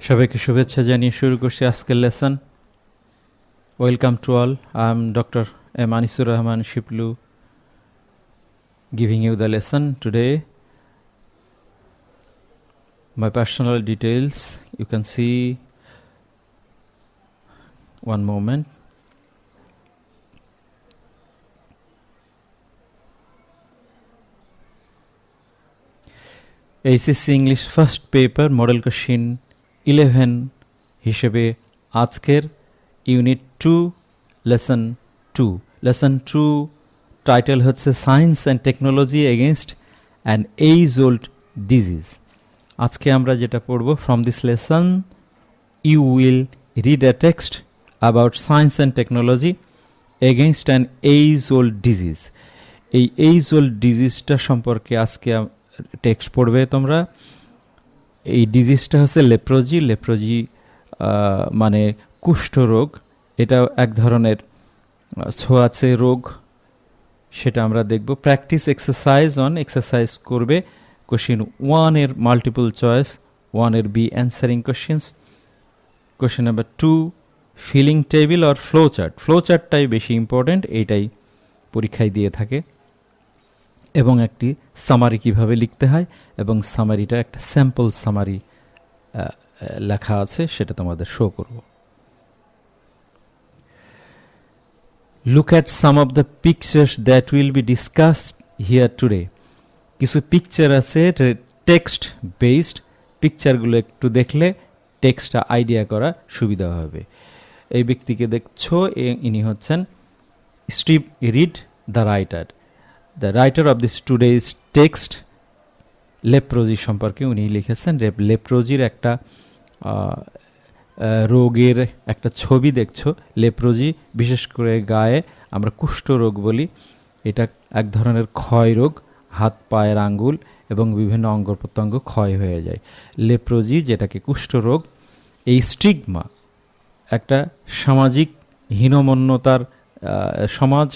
সবাইকে শুভেচ্ছা জানিয়ে শুরু করছি আজকের lesson. Welcome to all. I am doctor M Anisur Rahman Shiplu giving you the lesson today. My personal details you can see. One moment. ACC English first paper model question 11 হিসেবে আজকের unit 2 lesson 2 title হচ্ছে science and technology against an age old disease. আজকে আমরা যেটা পড়ব, from this lesson you will read a text about science and technology against an age old disease. এই age old ডিজিজটা সম্পর্কে আজকে টেক্সট পড়বে তোমরা। এই ডিজিজটা হচ্ছে লেপ্রোজি মানে কুষ্ঠরোগ। এটা এক ধরনের ছোঁয়াচে রোগ, সেটা আমরা দেখব। প্র্যাকটিস এক্সারসাইজ করবে। কোশ্চিন 1 এর মাল্টিপল চয়েস, 1 এর B answering questions. Question number 2 filling table or flow চার্টটাই বেশি ইম্পর্টেন্ট, এইটাই পরীক্ষায় দিয়ে থাকে। এবং একটি সামারি কিভাবে লিখতে হয়, এবং সামারিটা একটা স্যাম্পল সামারি লেখা আছে, সেটা তোমাদের শো করব। Look at some of the pictures that will be discussed here today. কিছু পিকচার আছে টেক্সট বেসড, পিকচারগুলো একটু দেখলে টেক্সটটা আইডিয়া করা সুবিধা হবে। এই ব্যক্তিকে দেখছো, ইনি হচ্ছেন Steve Reed, the writer of this today's text. Leprosy সম্পর্কে উনি লিখেছেন। লেপ্রোজির একটা রোগের একটা ছবি দেখছো। লেপ্রোজি বিশেষ করে গায়ে আমরা কুষ্ঠরোগ বলি। এটা এক ধরনের ক্ষয় রোগ, হাত পায়ের আঙ্গুল এবং বিভিন্ন অঙ্গ প্রত্যঙ্গ ক্ষয় হয়ে যায়। লেপ্রোজি যেটাকে কুষ্ঠরোগ, এই স্টিগমা একটা সামাজিক হীনমন্যতার, সমাজ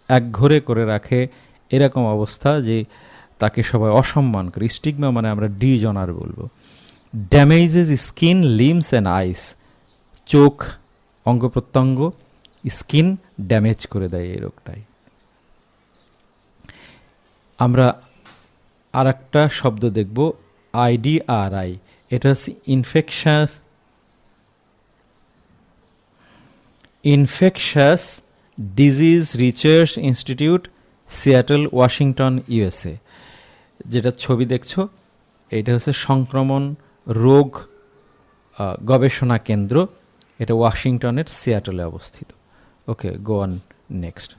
একঘরে করে রাখে এরকম অবস্থা যে তাকে সবাই অসম্মান করে। স্টিগমা মানে আমরা ডিজনার বলবো। Damages skin, limbs and eyes, চোখ, অঙ্গ প্রত্যঙ্গ, স্কিন ড্যামেজ করে দেয় এই রোগটাই। আমরা আর একটা শব্দ দেখব, IDRI। এটা হচ্ছে infectious disease research institute, Seattle, Washington, USA। যেটা ছবি দেখছো, এটা হচ্ছে সংক্রমণ রোগ গবেষণা কেন্দ্র। এটা ওয়াশিংটনের সিয়াটলে অবস্থিত। Okay, go on next.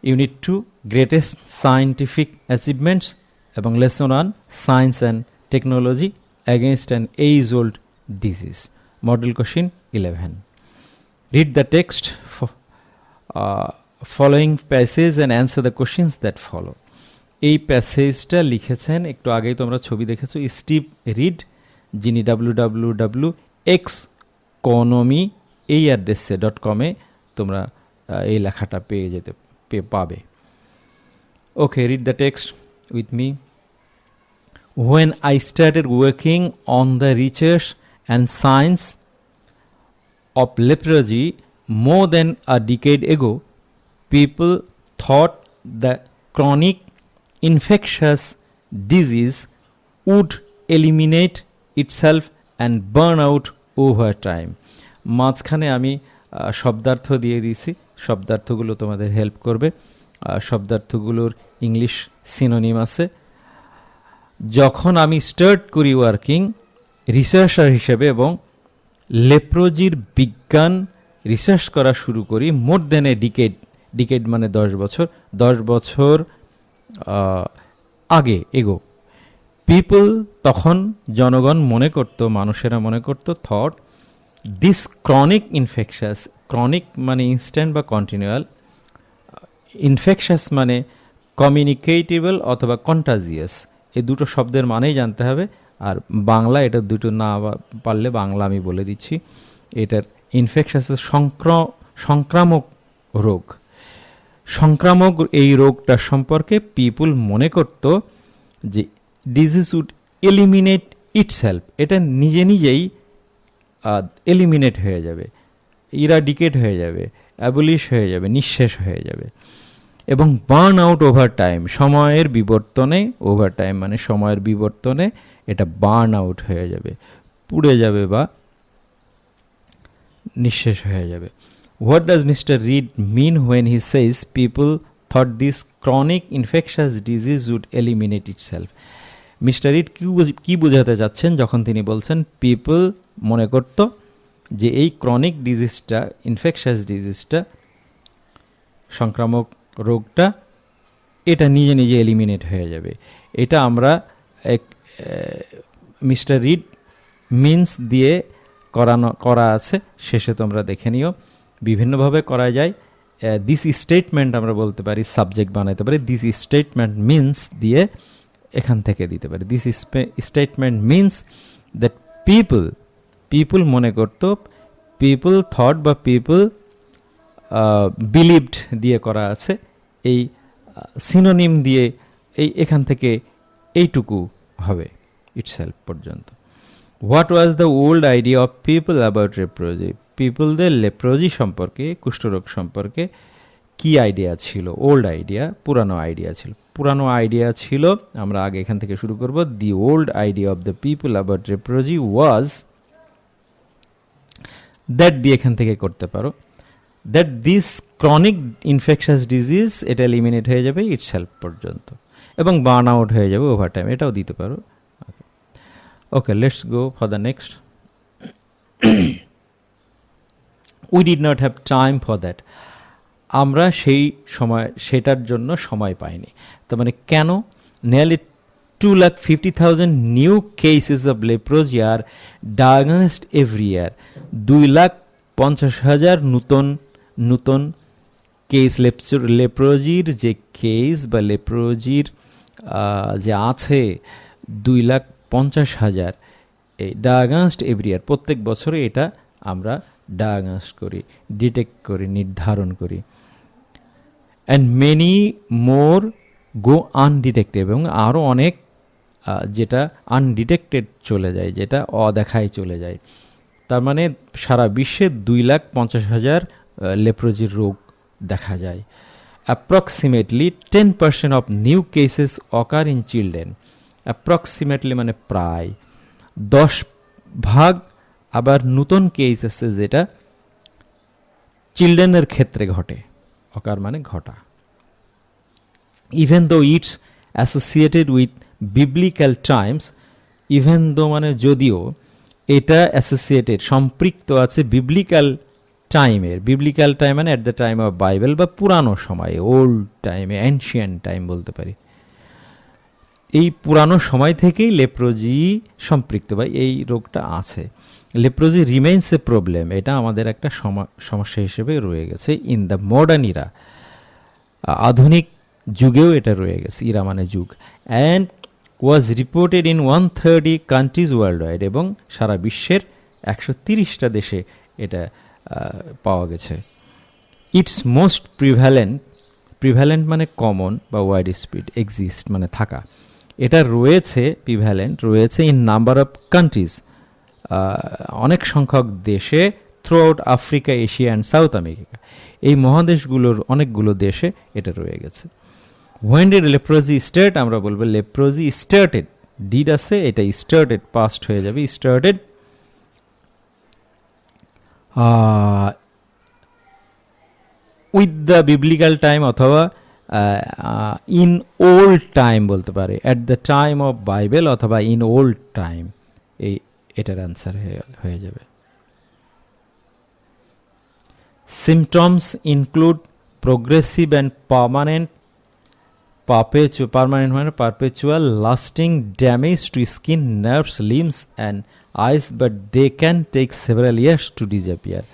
Unit 2 greatest scientific achievements এবং lesson 1 science and technology against an age old disease. Model question 11। Read the text following passage and answer the questions that follow. এই প্যাসেজটা লিখেছেন, একটু আগেই তোমরা ছবি দেখেছো, স্টিভ রিড, যিনি www.exconomy এই অ্যাড্রেসে .com তোমরা এই লেখাটা পাবে। Okay, read the text with me. When I started working on the research and science of leprosy more than a decade ago, people thought the chronic infectious disease would eliminate itself and burn out over time. মাঝখানে আমি শব্দার্থ দিয়ে দিয়েছি, শব্দার্থগুলো তোমাদের help করবে। শব্দার্থগুলোর English synonym আছে। যখন আমি স্টার্ট করি ওয়ার্কিং রিসার্চার হিসেবে এবং লেপ্রোজির বিজ্ঞান রিসার্চ করা শুরু করি, মোর দেন এ ডিকেড মানে 10 বছর আগে এগো। পিপল তখন জনগণ মনে করত, মানুষেরা মনে করত, thought this chronic infectious, chronic মানে ইনস্ট্যান্ট বা কন্টিনিউয়াল, ইনফেকশাস মানে কমিউনিকেটেবল অথবা কন্টাজিয়াস। এই দুটো শব্দের মানেই জানতে হবে। আর বাংলা এটা দুটো না পারলে বাংলা আমি বলে দিচ্ছি। এটার ইনফেকশাসের সংক্রামক রোগ। সংক্রামক এই রোগটা সম্পর্কে পিপুল মনে করত যে ডিজিজ উড এলিমিনেট ইটসেলফ, এটা নিজে নিজেই এলিমিনেট হয়ে যাবে, ইরাডিকেট হয়ে যাবে, অ্যাবলিশ হয়ে যাবে, নিঃশেষ হয়ে যাবে। এবং বার্ন আউট ওভার টাইম, সময়ের বিবর্তনে, ওভার টাইম মানে সময়ের বিবর্তনে এটা বার্ন আউট হয়ে যাবে, পুড়ে যাবে বা নিঃশেষ হয়ে যাবে। What does mister Reid mean when he says people thought this chronic infectious disease would eliminate itself? Mister Reid কি বোঝাতে চাচ্ছেন যখন তিনি বলছেন পিপল মনে করত যে এই ক্রনিক ডিজিজটা, ইনফেকশাস ডিজিজটা, সংক্রামক রোগটা, এটা নিজে নিজে এলিমিনেট হয়ে যাবে। এটা আমরা মিস্টার রিড মিন্স দিয়ে করা আছে, শেষে তোমরা দেখে নিও। বিভিন্নভাবে করা যায়। দিস স্টেটমেন্ট আমরা বলতে পারি, সাবজেক্ট বানাতে পারি, দিস স্টেটমেন্ট মিন্স দিয়ে এখান থেকে দিতে পারি। This statement means that people মনে করত, পিপল থট বা পিপল বিলিভড দিয়ে করা আছে। এই সিনোনিম দিয়ে এখান থেকে এইটুকু হবে ইটসেলফ পর্যন্ত। What was the old idea of people about leprosy? পিপলদের লেপ্রোজি সম্পর্কে, কুষ্ঠরোগ সম্পর্কে কি আইডিয়া ছিল? ওল্ড আইডিয়া, পুরানো আইডিয়া ছিল। পুরানো আইডিয়া ছিল, আমরা আগে এখান থেকে শুরু করব। The old idea of the people about leprosy was, that দিয়ে এখান থেকে করতে পারো, that this chronic infectious disease, এটা এলিমিনেট হয়ে যাবে ইটসেলফ পর্যন্ত, এবং বার্ন আউট হয়ে যাবে ওভার টাইম, এটাও দিতে পারো। Okay, let's go for the next. We did not have time for that. আমরা সেই সময়, সেটার জন্য সময় পাইনি। তার মানে কেন? Nearly 2,50,000 new cases of leprosy are diagnosed every year. 2,50,000 নূতন কেস, লেপ্রোজির যে কেস বা লেপ্রোজির যে আছে 2,50,000 এই ডায়াগনোসড এভরি ইয়ার, প্রত্যেক বছরে এটা আমরা ডায়াগনোস করি, ডিটেক্ট করি, নির্ধারণ করি। And many more go undetected, এবং আরও অনেক যেটা আনডিটেক্টেড চলে যায়, যেটা অদেখায় চলে যায়। তার মানে সারা বিশ্বে 2,50,000 লেপ্রোজির রোগ দেখা যায়। Approximately 10% of new cases occur in children. Approximately মানে প্রায় 10% আবার নূতন কেস আছে যেটা চিলড্রেনের ক্ষেত্রে ঘটে। অকার মানে ঘটা। Even though it's associated with biblical Times, even though মানে যদিও, এটা অ্যাসোসিয়েটেড সম্পৃক্ত আছে বিবলিক্যাল টাইমের। বিবলিক্যাল টাইম মানে at the time of Bible, বা পুরানো সময়ে, ওল্ড টাইমে, অ্যানশিয়েন্ট টাইম বলতে পারি। এই পুরানো সময় থেকেই লেপ্রোজি সম্পৃক্ত, বা এই রোগটা আছে। লেপ্রোজি রিমেইনস এ প্রবলেম, এটা আমাদের একটা সমস্যা হিসেবে রয়ে গেছে। ইন দ্য মডার্ন ইরা, আধুনিক যুগেও এটা রয়ে গেছে, ইরা মানে যুগ। And was reported in 130 countries world wide, এবং সারা বিশ্বের 130টা দেশে এটা পাওয়া গেছে। ইটস মোস্ট প্রিভ্যালেন্ট মানে কমন বা ওয়াইড স্প্রেড, এক্সিস্ট মানে থাকা। এটা রয়েছে, প্রিভ্যালেন্ট রয়েছে ইন নাম্বার অফ কান্ট্রিজ, অনেক সংখ্যক দেশে, throughout Africa, Asia and South America. এই মহাদেশগুলোর অনেকগুলো দেশে এটা রয়ে গেছে। When did leprosy start? আমরা বলবো লেপ্রোজি স্টার্টেড, ডিড আছে, এটা স্টার্টেড, পাস্ট হয়ে যাবে, started with the biblical time, অথবা ইন ওল্ড টাইম বলতে পারে, at the time of Bible, অথবা ইন ওল্ড টাইম। এটার অ্যান্সার হয়ে যাবে। Symptoms include progressive and permanent মানে perpetual lasting damage to skin, nerves, limbs and eyes, but they can take several years to disappear.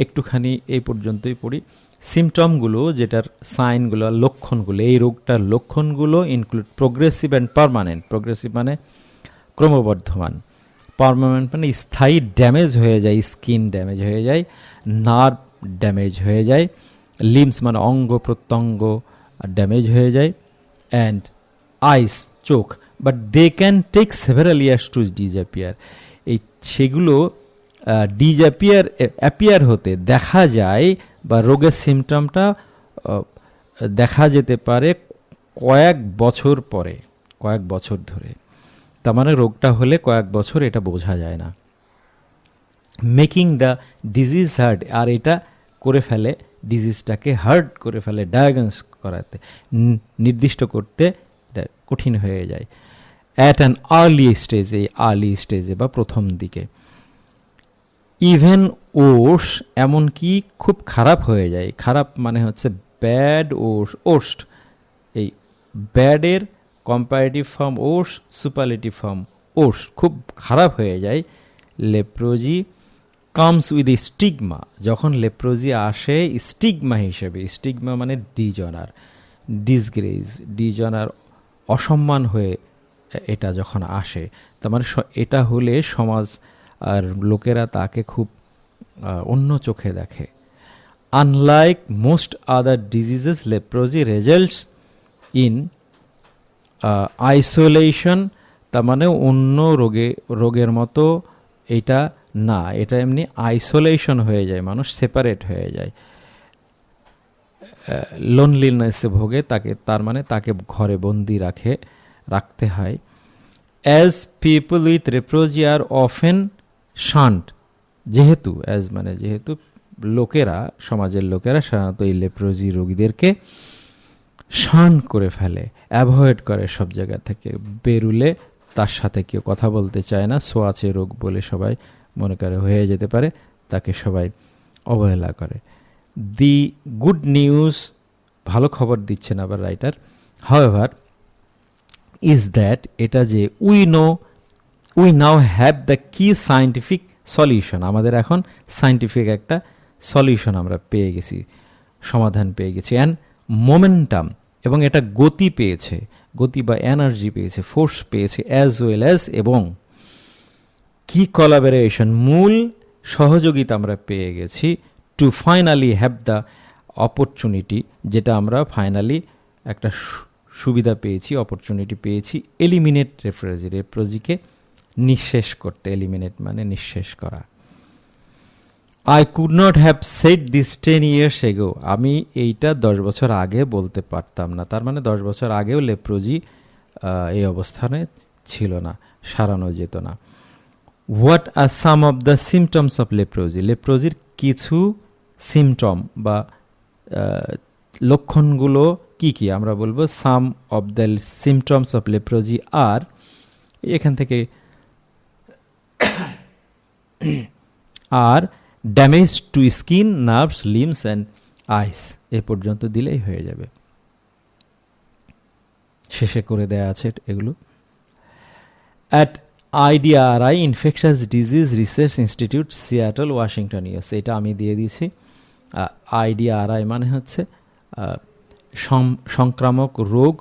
একটুখানি এই পর্যন্তই পড়ি। সিমটমগুলো, যেটার সাইনগুলো, লক্ষণগুলো, এই রোগটার লক্ষণগুলো include progressive and permanent. Progressive মানে ক্রমবর্ধমান, পার্মানেন্ট মানে স্থায়ী ড্যামেজ হয়ে যায়, স্কিন ড্যামেজ হয়ে যায়, নার্ভ ড্যামেজ হয়ে যায়, লিম্স মানে অঙ্গ প্রত্যঙ্গ ড্যামেজ হয়ে যায়, অ্যান্ড আইস চোখ but they can take several years to disappear. এই সেগুলো অ্যাপিয়ার হতে দেখা যায় বা রোগের সিমটমটা দেখা যেতে পারে কয়েক বছর পরে, কয়েক বছর ধরে। তার মানে রোগটা হলে কয়েক বছর এটা বোঝা যায় না। মেকিং দ্য ডিজিজ হার্ড, আর এটা করে ফেলে ডিজিজটাকে হার্ড করে ফেলে, ডায়াগনোস করাতে, নির্দিষ্ট করতে এটা কঠিন হয়ে যায়। অ্যাট অ্যান আর্লি স্টেজে, আর্লি স্টেজে বা প্রথম দিকে। ইভেন ওর্স, এমনকি খুব খারাপ হয়ে যায়। খারাপ মানে হচ্ছে ব্যাড ওর্স্ট। এই ব্যাডের কম্পারেটিভ ফর্ম ওর্স, সুপারলেটিভ ফর্ম ওর্স, খুব খারাপ হয়ে যায়। লেপ্রোজি কামস উইথ স্টিগমা, যখন লেপ্রোজি আসে স্টিগমা হিসেবে, স্টিগমা মানে ডিজনার, ডিসগ্রেজ, ডিজনার, অসম্মান হয়ে এটা যখন আসে, তার মানে এটা হলে সমাজ আর লোকেরা তাকে খুব অন্য চোখে দেখে। Unlike most other diseases, leprosy results in isolation, তার মানে অন্য রোগের মতো এটা না, এটা এমনি আইসোলেশন হয়ে যায়, মানুষ সেপারেট হয়ে যায়, লোনলিনেসে ভোগে, তার মানে তাকে ঘরে বন্দি রাখতে হয়। As people with leprosy are often shunt, যেহেতু লোকেরা, সমাজের লোকেরা সাধারণত এই লেপ্রোজি রোগীদেরকে শান করে ফেলে, অ্যাভয়েড করে সব জায়গা থেকে। বেরুলে তার সাথে কেউ কথা বলতে চায় না, ছোঁয়াচে রোগ বলে সবাই মনে করে হয়ে যেতে পারে, তাকে সবাই অবহেলা করে। দি গুড নিউজ, ভালো খবর দিচ্ছেন আবার রাইটার, হাউএভার, ইজ দ্যাট, এটা যে উই নাও হ্যাভ দ্য কি সায়েন্টিফিক সলিউশন, আমাদের এখন সায়েন্টিফিক একটা সলিউশন আমরা পেয়ে গেছি, সমাধান পেয়ে গেছি। অ্যান্ড মোমেন্টাম, এবং এটা গতি পেয়েছে, গতি বা এনার্জি পেয়েছে, ফোর্স পেয়েছে, অ্যাজ ওয়েল অ্যাজ, এবং কি কোলাবোরেশন, মূল সহযোগিতা আমরা পেয়ে গেছি, to finally have the opportunity, যেটা আমরা ফাইনালি একটা সুবিধা পেয়েছি, অপরচুনিটি পেয়েছি, এলিমিনেট লেপ্রোজিকে নিঃশেষ করতে। এলিমিনেট মানে নিঃশেষ করা। I could not have said this 10 years ago, আমি এইটা 10 বছর আগে বলতে পারতাম না। তার মানে 10 বছর আগেও লেপ্রোজি এই অবস্থানে ছিল না, সারানো যেত না। What are some of the symptoms of leprosy, লেপ্রোজির কিছু সিমটম বা লক্ষণগুলো কি কি আমরা বলবো। Some of the symptoms of leprosy are, এখান থেকে are damage to skin, nerves, limbs and eyes, এ পর্যন্ত দিলেই হয়ে যাবে, শেষে করে দেয়া আছে এগুলো। At IDRI, infectious disease research institute, Seattle, Washington, US, এটা আমি দিয়ে দিয়েছি। IDRI মানে হচ্ছে সংক্রামক রোগ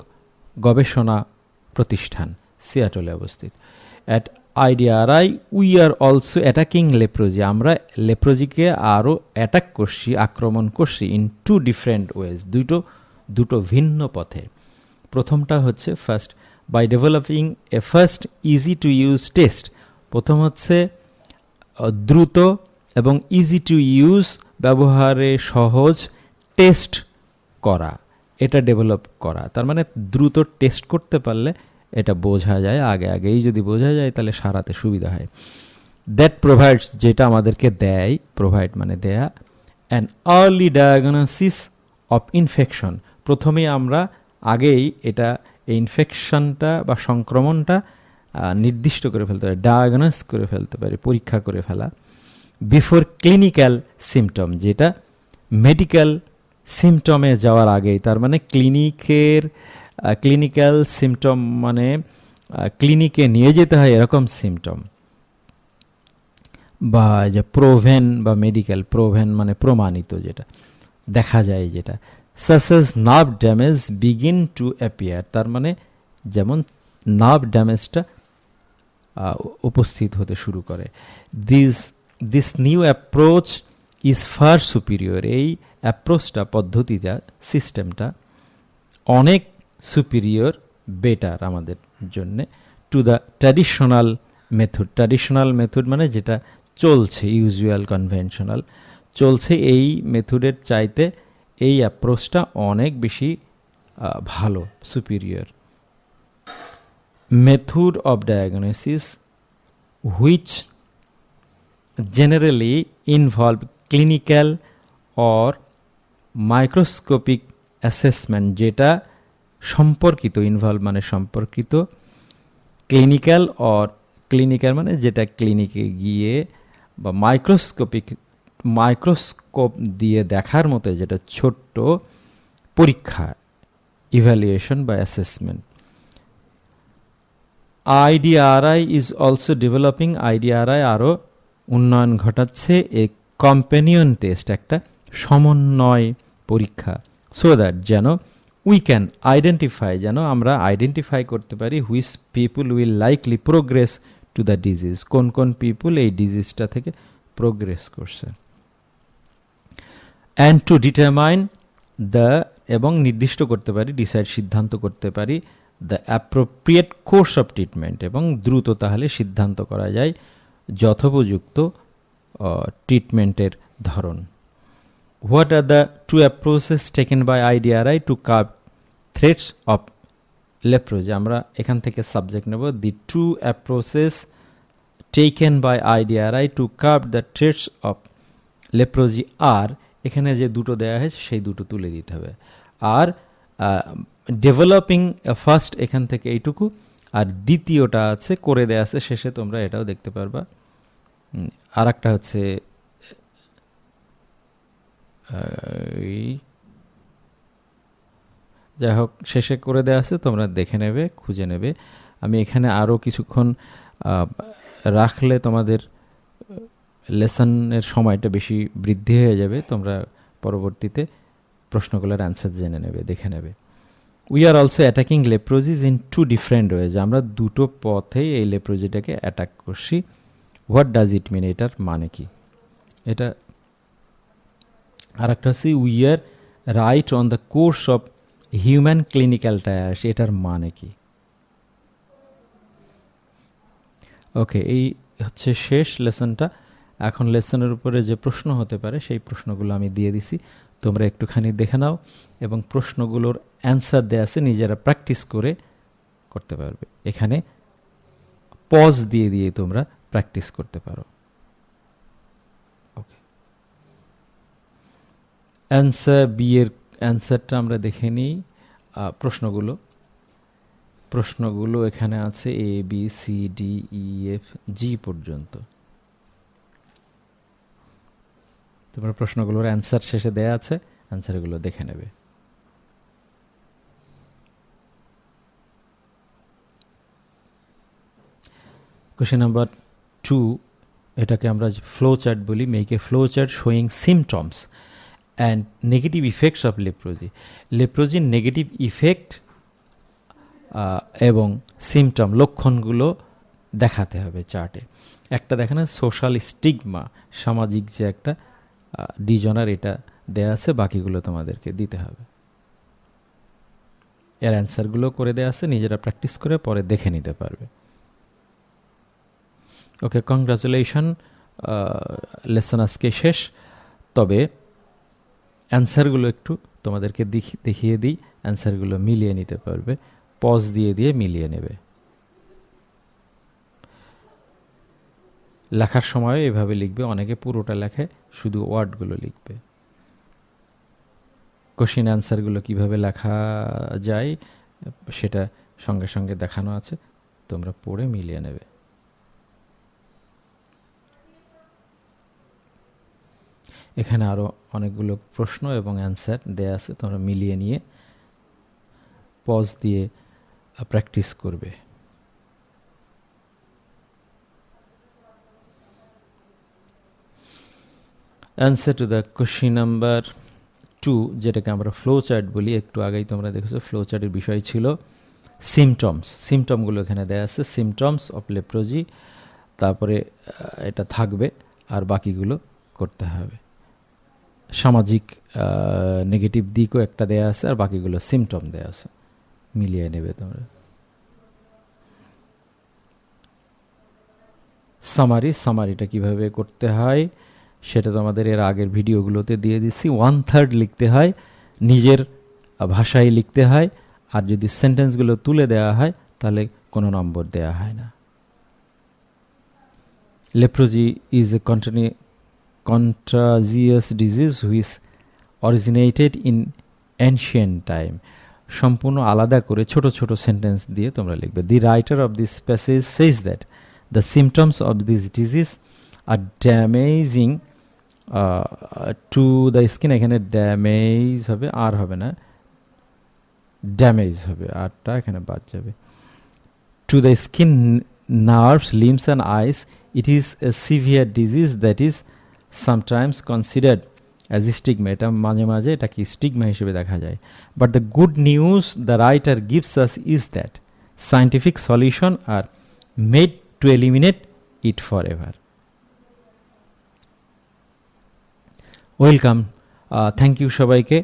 গবেষণা প্রতিষ্ঠান, সিয়াটলে অবস্থিত। At IDRI we are also attacking leprosy, আমরা লেপ্রোজিকে আরও অ্যাটাক করছি, আক্রমণ করছি, ইন 2 different ওয়েজ, দুটো ভিন্ন পথে। প্রথমটা হচ্ছে first, by developing a fast easy to use test, প্রথম হচ্ছে দ্রুত এবং ইজি টু ইউজ, ব্যবহারে সহজ, টেস্ট করা, এটা ডেভেলপ করা। তার মানে দ্রুত টেস্ট করতে পারলে এটা বোঝা যায়, আগেই যদি বোঝা যায় তাহলে সারাতে সুবিধা হয়। দ্যাট প্রোভাইডস, যেটা আমাদেরকে দেয়, প্রোভাইড মানে দেয়া, an early diagnosis of infection, প্রথমেই আমরা আগেই এটা এই ইনফেকশনটা বা সংক্রমণটা নির্দিষ্ট করে ফেলতে পারি, ডায়াগনোস করে ফেলতে পারি, পরীক্ষা করে ফেলা। বিফোর ক্লিনিক্যাল সিমটম, যেটা মেডিকেল সিমটমে যাওয়ার আগেই, তার মানে ক্লিনিক্যাল সিমটম মানে ক্লিনিকে নিয়ে যেতে হয় এরকম সিমটম, বা যে প্রোভেন বা মেডিকেল, প্রোভেন মানে প্রমাণিত, যেটা দেখা যায়, যেটা such as nerve damage begin to appear, তার মানে যেমন নার্ভ ড্যামেজটা উপস্থিত হতে শুরু করে। This new approach is far superior, এই অ্যাপ্রোচটা, পদ্ধতিটা, সিস্টেমটা অনেক সুপিরিয়র, বেটার আমাদের জন্যে টু দ্য ট্র্যাডিশনাল মেথড মানে যেটা চলছে, ইউজুয়াল কনভেনশনাল চলছে, এই মেথডের চাইতে এই অ্যাপ্রোচটা অনেক বেশি ভালো, superior. Method of diagnosis which generally involve clinical or microscopic assessment, যেটা সম্পর্কিত, ইনভলভ মানে সম্পর্কিত, ক্লিনিক্যাল মানে যেটা ক্লিনিকে গিয়ে বা মাইক্রোস্কোপ দিয়ে দেখার মতো যেটা ছোট্ট পরীক্ষা, ইভ্যালুয়েশন বা অ্যাসেসমেন্ট। আইডিআরআই ইজ অলসো ডেভেলপিং, আইডিআরআই আরও উন্নয়ন ঘটাচ্ছে এ কম্প্যানিয়ন টেস্ট, একটা সমন্বয় পরীক্ষা, সো দ্যাট যেন উই ক্যান আইডেন্টিফাই, যেন আমরা আইডেন্টিফাই করতে পারি which people will likely progress to the disease, কোন কোন পিপুল এই ডিজিজটা থেকে প্রোগ্রেস করছে। অ্যান্ড টু ডিটারমাইন দ্য, এবং নির্দিষ্ট করতে পারি, সিদ্ধান্ত করতে পারি the appropriate course of treatment, এবং দ্রুত তাহলে সিদ্ধান্ত করা যায় যথোপযুক্ত ট্রিটমেন্টের ধরন। What are the two approaches taken by IDRI to curb threats of leprosy, আমরা এখান থেকে সাবজেক্ট নেব, the two approaches taken by IDRI to curb the threats of leprosy are, এখানে যে দুটো দেওয়া হয়েছে সেই দুটো তুলে দিতে হবে। আর ডেভেলপিং ফার্স্ট, এখান থেকে এইটুকু, আর দ্বিতীয়টা আছে করে দেওয়া আছে শেষে, তোমরা এটাও দেখতে পারবা। আর একটা হচ্ছে যাই হোক শেষে করে দেওয়া আছে, তোমরা দেখে নেবে, খুঁজে নেবে। আমি এখানে আরও কিছুক্ষণ রাখলে তোমাদের লেসনের সময়টা বেশি বৃদ্ধি হয়ে যাবে, তোমরা পরবর্তীতে প্রশ্নগুলোর অ্যান্সার জেনে নেবে, দেখে নেবে। We are also attacking leprosies in two different ways, আমরা দুটো পথেই এই লেপ্রোজিটাকে অ্যাটাক করছি। হোয়াট ডাজ ইট মিন, এটার মানে কি? এটা আর একটা হচ্ছে we are right on the course of human clinical trials, এটার মানে কি? ওকে, এই হচ্ছে শেষ লেসনটা। এখন লেসনের উপরে যে প্রশ্ন হতে পারে সেই প্রশ্নগুলো আমি দিয়ে দিছি, তোমরা একটুখানি দেখে নাও, এবং প্রশ্নগুলোর অ্যান্সার দেওয়া আছে, নিজেরা প্র্যাকটিস করে করতে পারবে। এখানে পজ দিয়ে দিয়ে তোমরা প্র্যাকটিস করতে পারো। ওকে, অ্যান্সার বি এর অ্যান্সারটা আমরা দেখে নিই। প্রশ্নগুলো এখানে আছে A B C D E F G পর্যন্ত। তোমরা প্রশ্নগুলোর অ্যান্সার শেষে দেয়া আছে, অ্যান্সারগুলো দেখে নেবে। কোশ্চেন নাম্বার 2, এটাকে আমরা ফ্লো চার্ট বলি। Make a flow chart showing symptoms and negative effects of leprosy. লেপ্রোজির নেগেটিভ ইফেক্ট এবং সিমটম, লক্ষণগুলো দেখাতে হবে চার্টে। একটা দেখেন সোশ্যাল স্টিগমা, সামাজিক যে একটা ডিজনার, এটা দেয়া আছে, বাকিগুলো তোমাদেরকে দিতে হবে। এর অ্যান্সারগুলো করে দেয়া আছে, নিজেরা প্র্যাকটিস করে পরে দেখে নিতে পারবে। ওকে, কংগ্রাচুলেশন, লেসন আজকে শেষ। তবে অ্যান্সারগুলো একটু তোমাদেরকে দেখিয়ে দিই, অ্যান্সারগুলো মিলিয়ে নিতে পারবে, পজ দিয়ে দিয়ে মিলিয়ে নেবে। লেখার সময় এভাবে লিখবে, অনেকে পুরোটা লেখে, শুধু ওয়ার্ডগুলো লিখবে। কোশ্চেন অ্যান্সারগুলো কিভাবে লেখা যায় সেটা সঙ্গে সঙ্গে দেখানো আছে, তোমরা পড়ে মিলিয়ে নেবে। এখানে আরও অনেকগুলো প্রশ্ন এবং অ্যান্সার দেয়া আছে, তোমরা মিলিয়ে নিয়ে পজ দিয়ে প্র্যাকটিস করবে। Answer to the question number 2, যেটাকে আমরা ফ্লো চার্ট বলি, একটু আগেই তোমরা দেখেছো ফ্লো চার্টের বিষয় ছিল সিমটমস। সিমটমগুলো এখানে দেয়া আছে, সিমটমস অফ লেপ্রোজি, তারপরে এটা থাকবে, আর বাকিগুলো করতে হবে। সামাজিক নেগেটিভ দিকও একটা দেয়া আছে, আর বাকিগুলো সিমটম দেয়া আছে, মিলিয়ে নেবে তোমরা। সামারিটা কিভাবে করতে হয় সেটা তো আমাদের এর আগের ভিডিওগুলোতে দিয়ে দিচ্ছি। 1/3 লিখতে হয়, নিজের ভাষায় লিখতে হয়, আর যদি সেন্টেন্সগুলো তুলে দেওয়া হয় তাহলে কোনো নম্বর দেওয়া হয় না। Leprosy is a contagious disease which originated in ancient time. সম্পূর্ণ আলাদা করে ছোট ছোট সেন্টেন্স দিয়ে তোমরা লিখবে। The writer of this passage says that the symptoms of this disease are damaging to the skin, এখানে ড্যামেজ হবে, আর হবে না, ড্যামেজ হবে, আরটা এখানে বাদ যাবে। To the skin, nerves, limbs and eyes, it is a severe disease that is sometimes considered as stigma. এটা মাঝে মাঝে এটাকে স্টিগমা হিসেবে দেখা যায়। But the good news the writer gives us is that scientific solution are made to eliminate it forever. Welcome, thank you সবাইকে।